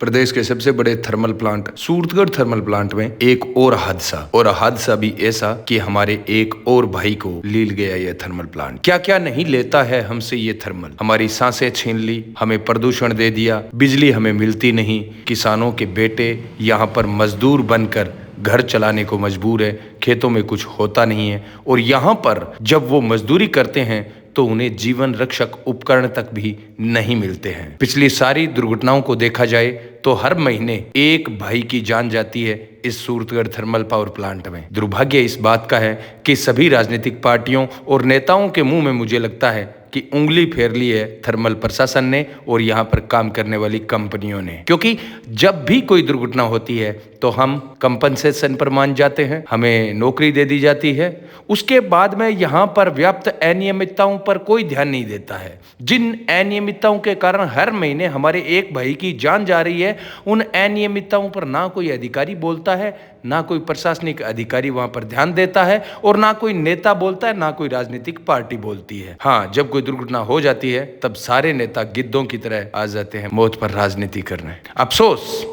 प्रदेश के सबसे बड़े thermal plant Suratgarh thermal plant में एक और हादसा भी ऐसा कि हमारे एक और भाई को लील गया यह थर्मल प्लांट। क्या क्या नहीं लेता है हमसे ये थर्मल। हमारी सांसें छीन ली, हमें प्रदूषण दे दिया, बिजली हमें मिलती नहीं, किसानों के बेटे यहाँ पर मजदूर बनकर घर चलाने को मजबूर है, खेतों में कुछ होता नहीं है और यहाँ पर जब वो मजदूरी करते हैं तो उन्हें जीवन रक्षक उपकरण तक भी नहीं मिलते हैं। पिछली सारी दुर्घटनाओं को देखा जाए तो हर महीने एक भाई की जान जाती है इस सूरतगढ़ थर्मल पावर प्लांट में। दुर्भाग्य इस बात का है कि सभी राजनीतिक पार्टियों और नेताओं के मुंह में मुझे लगता है कि उंगली फेर ली है थर्मल प्रशासन ने और यहाँ पर काम करने वाली कंपनियों ने, क्योंकि जब भी कोई दुर्घटना होती है तो हम कंपनसेशन पर मान जाते हैं, हमें नौकरी दे दी जाती है, उसके बाद में यहाँ पर व्याप्त अनियमितताओं पर कोई ध्यान नहीं देता है। जिन अनियमितताओं के कारण हर महीने हमारे एक भाई की जान जा रही है, उन अनियमितताओं पर ना कोई अधिकारी बोलता है, ना कोई प्रशासनिक अधिकारी वहां पर ध्यान देता है और ना कोई नेता बोलता है, ना कोई राजनीतिक पार्टी बोलती है। हाँ, जब कोई दुर्घटना हो जाती है तब सारे नेता गिद्धों की तरह आ जाते हैं मौत पर राजनीति करने। अफसोस,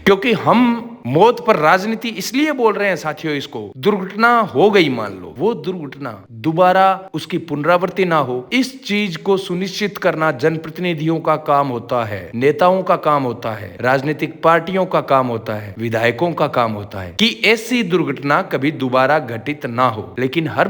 क्योंकि हम मौत पर राजनीति इसलिए बोल रहे हैं साथियों, इसको दुर्घटना हो गई मान लो, वो दुर्घटना दोबारा उसकी पुनरावृत्ति ना हो, इस चीज को सुनिश्चित करना जनप्रतिनिधियों का काम होता है, नेताओं का काम होता है, राजनीतिक पार्टियों का काम होता है, विधायकों का काम होता है कि ऐसी दुर्घटना कभी दोबारा घटित ना हो। लेकिन हर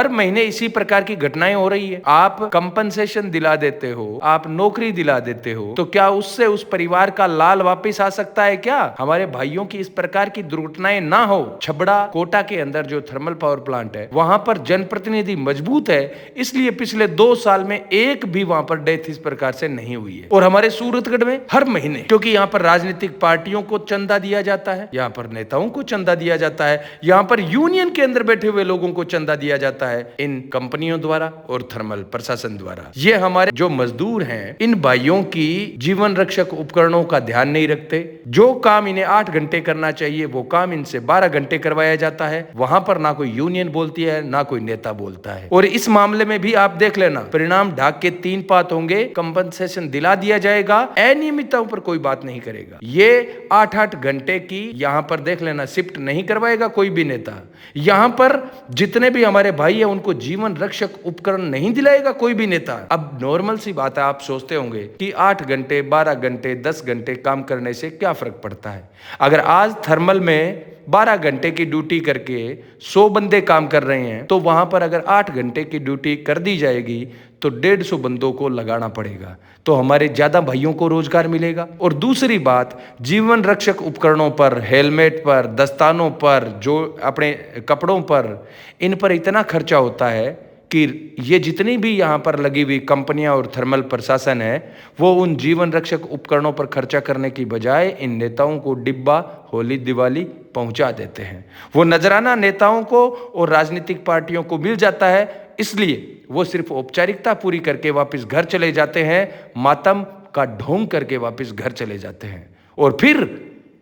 महीने इसी प्रकार की घटनाएं हो रही है। आप कंपनसेशन दिला देते हो, आप नौकरी दिला देते हो, तो क्या उससे उस परिवार का लाल वापिस आ सकता है क्या? हमारे भाइयों की इस प्रकार की दुर्घटनाएं ना हो। छबड़ा कोटा के अंदर जो थर्मल पावर प्लांट है, वहां पर जनप्रतिनिधि मजबूत है, इसलिए पिछले 2 साल में एक भी वहां पर डेथ इस प्रकार से नहीं हुई है। और हमारे सूरतगढ़ में हर महीने, क्योंकि यहाँ पर राजनीतिक पार्टियों को चंदा दिया जाता है, यहाँ पर नेताओं को चंदा दिया जाता है, यहाँ पर यूनियन के अंदर बैठे हुए लोगों को चंदा दिया जाता है इन कंपनियों द्वारा और थर्मल प्रशासन द्वारा। ये हमारे जो मजदूर हैं, इन भाइयों की जीवन रक्षक उपकरणों का ध्यान नहीं रखते। जो काम इन्हें 8 घंटे करना चाहिए वो काम इनसे 12 घंटे करवाया जाता है। वहां पर ना कोई यूनियन बोलती है, ना कोई नेता बोलता है। और इस मामले में भी आप देख लेना, परिणाम ढाक के 3 पात होंगे, कंपनसेशन दिला दिया जाएगा, अनियमितताओं पर कोई बात नहीं करेगा। ये 8-8 घंटे की यहाँ पर देख लेना शिफ्ट नहीं करवाएगा कोई भी नेता। यहाँ पर जितने भी हमारे भाई है उनको जीवन रक्षक उपकरण नहीं दिलाएगा कोई भी नेता। अब नॉर्मल सी बात है, आप सोचते होंगे कि 8 घंटे, 12 घंटे, 10 घंटे काम करने से क्या फर्क पड़ता है। अगर आज थर्मल में 12 घंटे की ड्यूटी करके 100 बंदे काम कर रहे हैं, तो वहां पर अगर 8 घंटे की ड्यूटी कर दी जाएगी तो 150 बंदों को लगाना पड़ेगा, तो हमारे ज्यादा भाइयों को रोजगार मिलेगा। और दूसरी बात, जीवन रक्षक उपकरणों पर, हेलमेट पर, दस्तानों पर, जो अपने कपड़ों पर, इन पर इतना खर्चा होता है कि ये जितनी भी यहाँ पर लगी हुई कंपनियां और थर्मल प्रशासन है, वो उन जीवन रक्षक उपकरणों पर खर्चा करने की बजाय इन नेताओं को डिब्बा होली दिवाली पहुंचा देते हैं। वो नजराना नेताओं को और राजनीतिक पार्टियों को मिल जाता है, इसलिए वो सिर्फ औपचारिकता पूरी करके वापस घर चले जाते हैं, मातम का ढोंग करके वापस घर चले जाते हैं। और फिर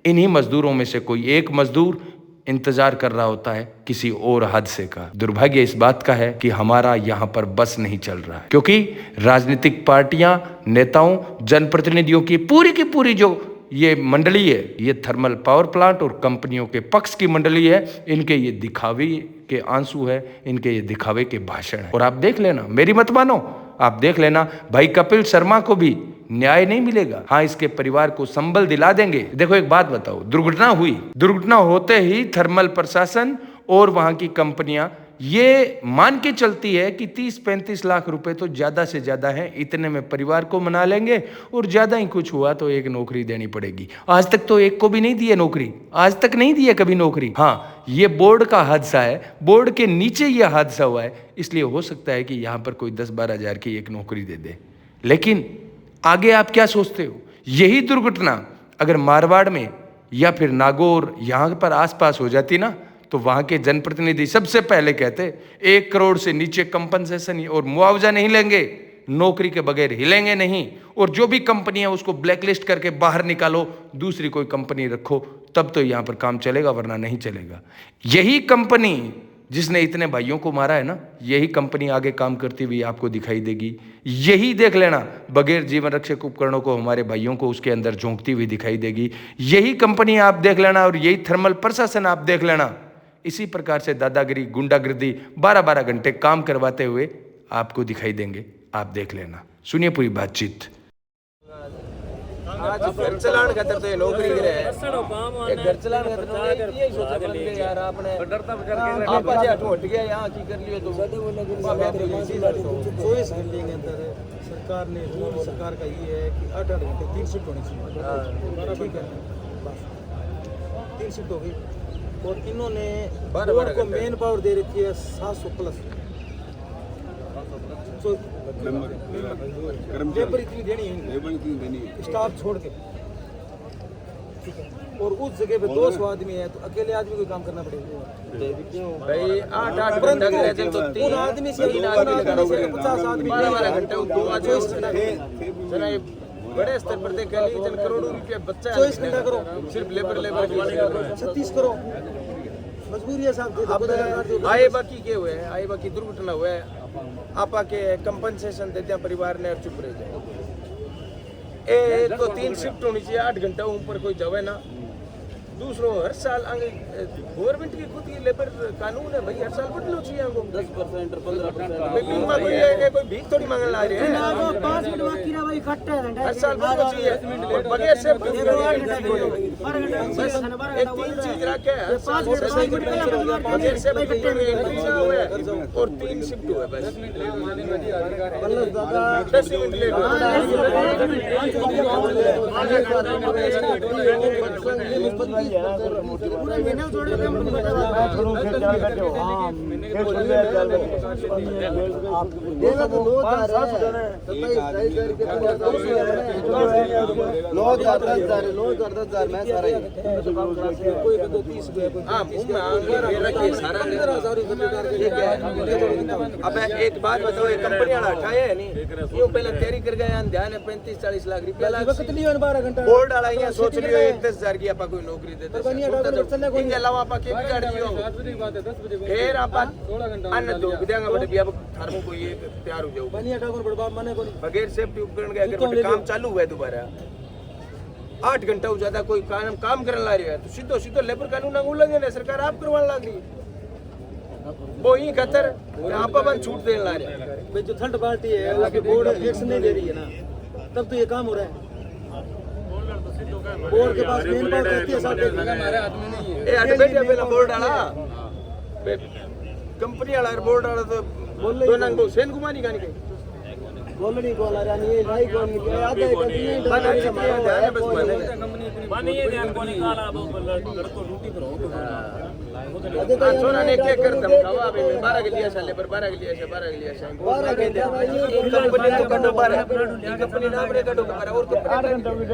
इन्हीं मजदूरों में से कोई एक मजदूर इंतजार कर रहा होता है किसी और हादसे का। दुर्भाग्य इस बात का है कि हमारा यहाँ पर बस नहीं चल रहा है, क्योंकि राजनीतिक पार्टियां, नेताओं, जनप्रतिनिधियों की पूरी जो ये मंडली है, ये थर्मल पावर प्लांट और कंपनियों के पक्ष की मंडली है। इनके ये दिखावे के आंसू है, इनके ये दिखावे के भाषण है। और आप देख लेना, मेरी मत मानो, आप देख लेना, भाई कपिल शर्मा को भी न्याय नहीं मिलेगा। हाँ, इसके परिवार को संबल दिला देंगे। देखो एक बात बताओ, दुर्घटना हुई, दुर्घटना होते ही थर्मल प्रशासन और वहां की कंपनियां ये मान के चलती है कि 30-35 लाख रुपए तो ज्यादा से ज्यादा है, इतने में परिवार को मना लेंगे और ज्यादा ही कुछ हुआ तो एक नौकरी देनी पड़ेगी। आज तक तो एक को भी नहीं दी है नौकरी, आज तक नहीं दी है कभी नौकरी। हाँ, ये बोर्ड का हादसा है, बोर्ड के नीचे ये हादसा हुआ है, इसलिए हो सकता है कि यहाँ पर कोई 10-12 हजार की एक नौकरी दे दे। लेकिन आगे आप क्या सोचते हो, यही दुर्घटना अगर मारवाड़ में या फिर नागौर यहाँ पर आसपास हो जाती ना, तो वहां के जनप्रतिनिधि सबसे पहले कहते 1 करोड़ से नीचे कंपनसेशन और मुआवजा नहीं लेंगे, नौकरी के बगैर हिलेंगे नहीं, और जो भी कंपनी है उसको ब्लैकलिस्ट करके बाहर निकालो, दूसरी कोई कंपनी रखो, तब तो यहाँ पर काम चलेगा, वरना नहीं चलेगा। यही कंपनी जिसने इतने भाइयों को मारा है ना, यही कंपनी आगे काम करती हुई आपको दिखाई देगी। यही देख लेना, बगैर जीवन रक्षक उपकरणों को हमारे भाइयों को उसके अंदर झोंकती हुई दिखाई देगी। यही कंपनी आप देख लेना और यही थर्मल प्रशासन आप देख लेना। इसी प्रकार से दादागिरी, गुंडागर्दी 12-12 घंटे काम करवाते हुए आपको दिखाई देंगे। आप देख लेना। सुनिए पूरी बातचीत। आज घर चलाने खातर तो ये नौकरी करे है। एक घर चलाने खातर तो यही सोचा बंदे यार आपने आप आज हट गया यहाँ की कर लियो तो 24 घंटे के अंदर सरकार ने रूल सरकार का ये है कि 8-8 घंटे 3 शिफ्ट होनी चाहिए। ठीक है, बस 3 शिफ्ट हो गई और इन्होंने बोर्ड को मेन पावर दे रखी है 700 प्लस। तो लेबर इतनी देनी है स्टाफ छोड़ के, ठीक है, और उस जगह पे 200 आदमी है तो अकेले आदमी को काम करना पड़ेगा भाई 8-8 घंटे करे थे तो 3 आदमी से 50 आदमी 12-12 घंटे 2 आदमी बड़े स्तर पर देख लीजिए करोड़ों रुपया बच्चा 24 घंटा करो, सिर्फ लेबर 36 करो, मजबूरी है साहब। आए बाकी के हुए हैं, आए बाकी दुर्घटना हुआ है, आप आके कंपनसेशन देते हैं परिवार ने और चुप रह जाए। ए तो 3 शिफ्ट होनी चाहिए, 8 घंटा ऊपर कोई जावे ना। दूसरों हर साल आगे गवर्नमेंट की खुद की लेबर कानून है भाई, हर साल बढ़ना चाहिए हमको 10% 15%। कोई भीख थोड़ी मांगने ला रहे हैं, 5 मिनट बाकी ना भाई इकट्ठे हर साल बढ़ना चाहिए। और बगैर से एक 3 चीज रखे हैं, बगैर से और 3 शिफ्ट हुए बस 10 मिनट लेट अब एक बात बताओ, ये कंपनी वाला हटाया है नहीं, यूं पहले तैयारी कर गए ध्यान है 35-40 लाख रुपया 12 घंटा बोर्ड वाला यहाँ सोच लियो 10,000 की आपा कोई नौकरी देते इनके अलावा आपा के बिगाड़ दियो फिर आपा अन्य दो देंगे बड़े भी अब थर्मो को ये तैयार हो जाओ बनिया ठाकुर बड़बा माने को बगैर सेफ्टी उपकरण के अगर बड़े काम चालू हुआ है दोबारा 8 घंटा हो जाता कोई काम करने ला रहा है तो सीधो सीधो लेबर कानून उल्लंघन है, सरकार आप करवाने लग रही है। वो ही खतर आप बंद छूट देने ला रहे हैं। जो थर्ड पार्टी है उसकी बोर्ड एक्शन नहीं ले रही है ना, तब तो ये काम हो रहा है। बोर्ड के पास मेन पावर रहती है साहब, हमारे हाथ में नहीं है। ए हट बैठे पहला बोर्ड वाला कंपनी वाला बोर्ड वाला तो दो नंग को सेन कुमारी गानी के बोलनी को ला रानी ये नहीं कोनी के आधे कंपनी ध्यान है बस बने ये ध्यान कोनी काला वो घर को रोटी पर हो सोना ने क्या कर दम खावा अभी 12 के लिए साले पर 12 के लिए से 12 के लिए से 12 के लिए कंपनी तो कटो पर है कंपनी नाम रे कटो पर और तो 8 घंटे में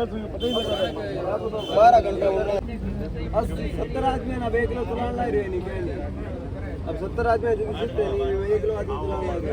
12 घंटे हो रहे 70 आदमी ना बेच लो चलान ला रहे नहीं कहीं। अब 70 आदमी जो जितने नहीं 1 किलो आदमी चलान ला रहे।